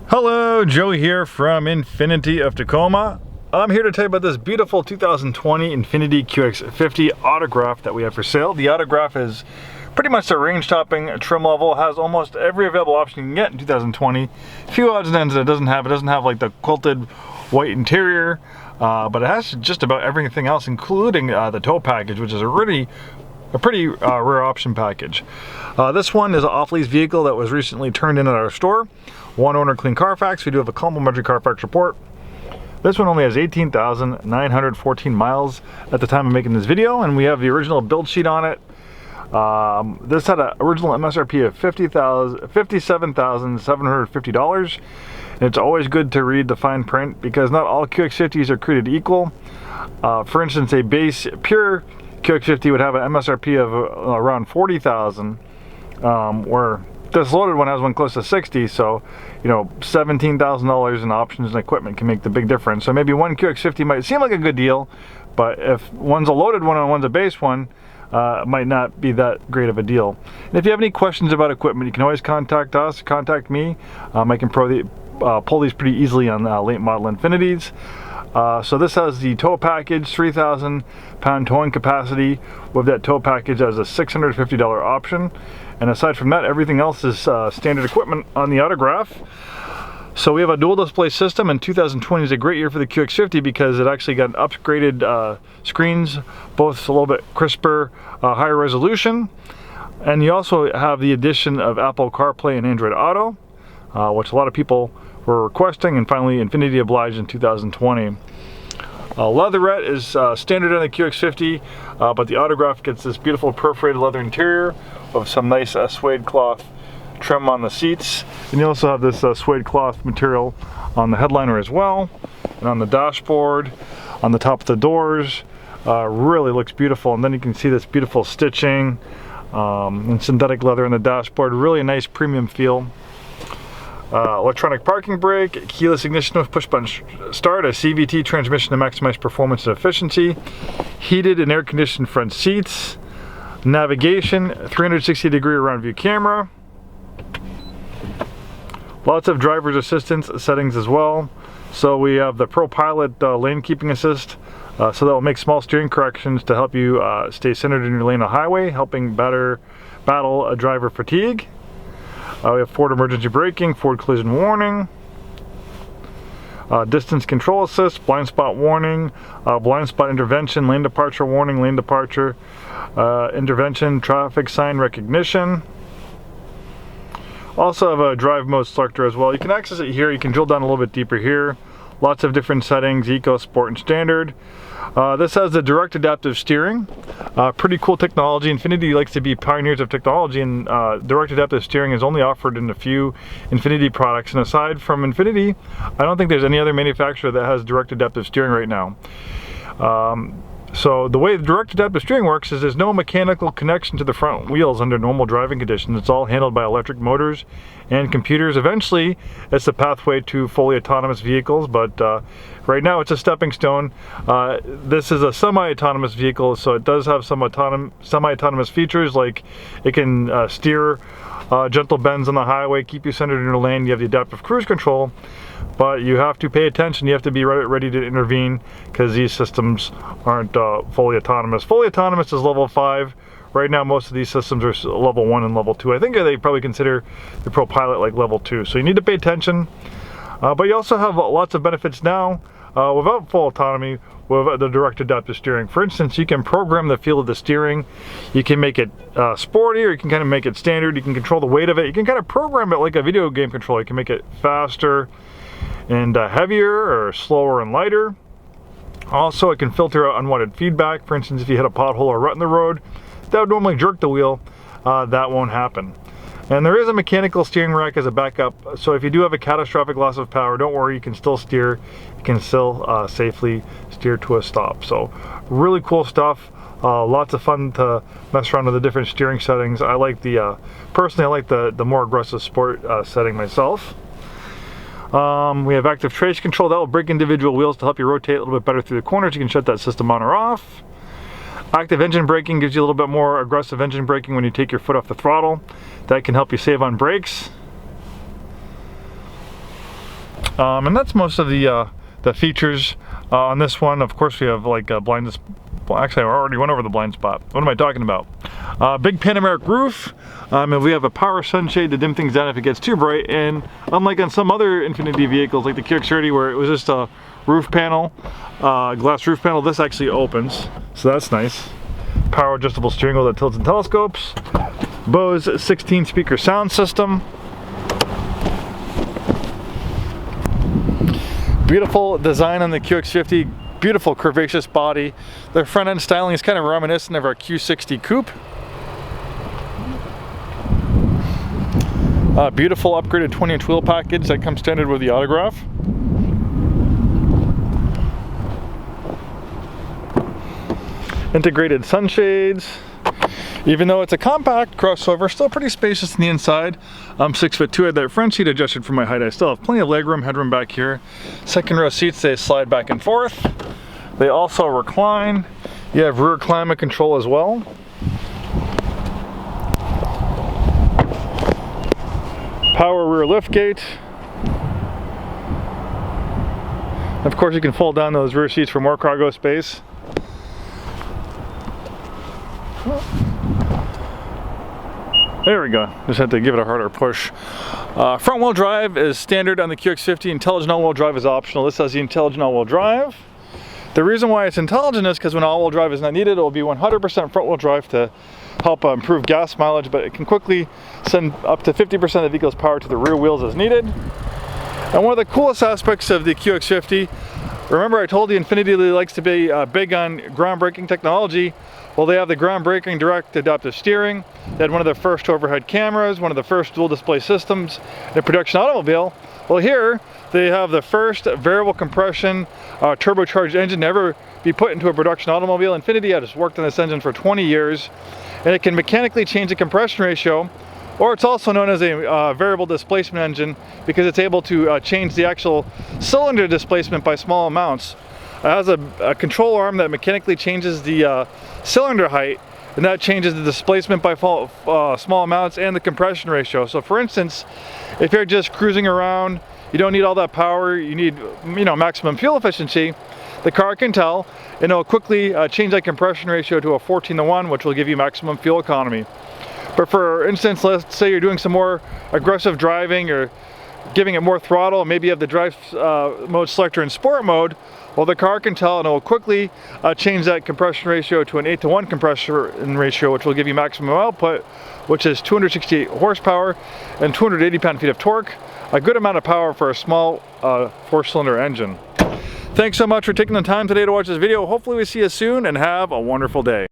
Hello, Joe here from Infiniti of Tacoma. I'm here to tell you about this beautiful 2020 Infiniti QX50 autograph that we have for sale. The autograph is pretty much the range topping trim level, has almost every available option you can get in 2020. A few odds and ends that it doesn't have. It doesn't have like the quilted white interior, but it has just about everything else, including the tow package, which is a pretty rare option package. This one is an off-lease vehicle that was recently turned in at our store. One owner, clean Carfax. We do have a complimentary Carfax report. This one only has 18,914 miles at the time of making this video, and we have the original build sheet on it. This had an original MSRP of $57,750, and it's always good to read the fine print because not all QX50s are created equal. For instance, a base pure QX50 would have an MSRP of around $40,000, where this loaded one has one close to 60, so you know, $17,000 in options and equipment can make the big difference. So maybe one QX50 might seem like a good deal, but if one's a loaded one and one's a base one, it might not be that great of a deal. And if you have any questions about equipment, you can always contact us, contact me. I can pull these pretty easily on late model Infinitis. So this has the tow package, 3,000 pound towing capacity with that tow package as a $650 option. And aside from that, everything else is standard equipment on the autograph. So we have a dual display system, and 2020 is a great year for the QX50 because it actually got upgraded screens, both a little bit crisper, higher resolution. And you also have the addition of Apple CarPlay and Android Auto, which a lot of people were requesting, and finally Infiniti obliged in 2020. Leatherette is standard on the QX50, but the autograph gets this beautiful perforated leather interior with some nice suede cloth trim on the seats. And you also have this suede cloth material on the headliner as well, and on the dashboard, on the top of the doors. Really looks beautiful. And then you can see this beautiful stitching and synthetic leather on the dashboard. Really a nice premium feel. Electronic parking brake, keyless ignition with push button start, a CVT transmission to maximize performance and efficiency, heated and air conditioned front seats, navigation, 360-degree around view camera, lots of driver's assistance settings as well. So we have the Pro Pilot lane keeping assist, so that will make small steering corrections to help you stay centered in your lane on highway, helping battle driver fatigue. We have forward emergency braking, forward collision warning, distance control assist, blind spot warning, blind spot intervention, lane departure warning, lane departure intervention, traffic sign recognition. Also have a drive mode selector as well. You can access it here. You can drill down a little bit deeper here. Lots of different settings, eco, sport, and standard. This has the direct adaptive steering. Pretty cool technology. Infiniti likes to be pioneers of technology, and direct adaptive steering is only offered in a few Infiniti products. And aside from Infiniti, I don't think there's any other manufacturer that has direct adaptive steering right now. So the way the direct adaptive steering works is there's no mechanical connection to the front wheels under normal driving conditions. It's all handled by electric motors and computers. Eventually, it's the pathway to fully autonomous vehicles, but right now it's a stepping stone. This is a semi-autonomous vehicle, so it does have some semi-autonomous features, like it can steer gentle bends on the highway, keep you centered in your lane. You have the adaptive cruise control, but you have to pay attention. You have to be ready to intervene because these systems aren't fully autonomous. Fully autonomous is level 5. Right now, most of these systems are level 1 and level 2. I think they probably consider the Pro Pilot like level 2. So you need to pay attention. But you also have lots of benefits now without full autonomy with the direct adaptive steering. For instance, you can program the feel of the steering. You can make it sporty, or you can kind of make it standard. You can control the weight of it. You can kind of program it like a video game controller. You can make it faster and heavier, or slower and lighter. Also, it can filter out unwanted feedback. For instance, if you hit a pothole or rut in the road, that would normally jerk the wheel. That won't happen. And there is a mechanical steering rack as a backup, so if you do have a catastrophic loss of power, don't worry, you can still steer. You can still safely steer to a stop. So really cool stuff. Lots of fun to mess around with the different steering settings. I like personally I like the more aggressive sport setting myself. We have active trace control. That will brake individual wheels to help you rotate a little bit better through the corners. You can shut that system on or off. Active engine braking gives you a little bit more aggressive engine braking when you take your foot off the throttle. That can help you save on brakes. And that's most of the features on this one. Of course, we have like blind. Well, actually, I already went over the blind spot. What am I talking about? Big panoramic roof. And we have a power sunshade to dim things down if it gets too bright. And unlike on some other Infiniti vehicles, like the QX30, where it was just a roof panel, glass roof panel, this actually opens, so that's nice. Power adjustable steering wheel that tilts and telescopes. Bose 16 speaker sound system. Beautiful design on the QX50. Beautiful curvaceous body. The front end styling is kind of reminiscent of our Q60 coupe. Beautiful upgraded 20-inch wheel package that comes standard with the autograph. Integrated sunshades. Even though it's a compact crossover, still pretty spacious in the inside. I'm 6'2". I had that front seat adjusted for my height. I still have plenty of legroom, headroom back here. Second row seats, they slide back and forth. They also recline. You have rear climate control as well. Power rear liftgate. Of course, you can fold down those rear seats for more cargo space. There we go. Just had to give it a harder push. Front wheel drive is standard on the QX50. Intelligent all-wheel drive is optional. This has the intelligent all-wheel drive. The reason why it's intelligent is because when all-wheel drive is not needed, it will be 100% front-wheel drive to help improve gas mileage, but it can quickly send up to 50% of the vehicle's power to the rear wheels as needed. And one of the coolest aspects of the QX50, remember I told you Infiniti likes to be big on groundbreaking technology. Well, they have the groundbreaking direct adaptive steering. They had one of the first overhead cameras, one of the first dual display systems in a production automobile. Well, here they have the first variable compression turbocharged engine to ever be put into a production automobile. Infiniti has worked on this engine for 20 years, and it can mechanically change the compression ratio, or it's also known as a variable displacement engine because it's able to change the actual cylinder displacement by small amounts. It has a control arm that mechanically changes the cylinder height, and that changes the displacement by small amounts and the compression ratio. So for instance, if you're just cruising around, you don't need all that power, you need maximum fuel efficiency, the car can tell, and it'll quickly change that compression ratio to a 14:1, which will give you maximum fuel economy. But for instance, let's say you're doing some more aggressive driving or giving it more throttle, maybe you have the drive mode selector in sport mode, well, the car can tell and it will quickly change that compression ratio to an 8:1 compression ratio, which will give you maximum output, which is 268 horsepower and 280 pound-feet of torque. A good amount of power for a small 4-cylinder engine. Thanks so much for taking the time today to watch this video. Hopefully we see you soon and have a wonderful day.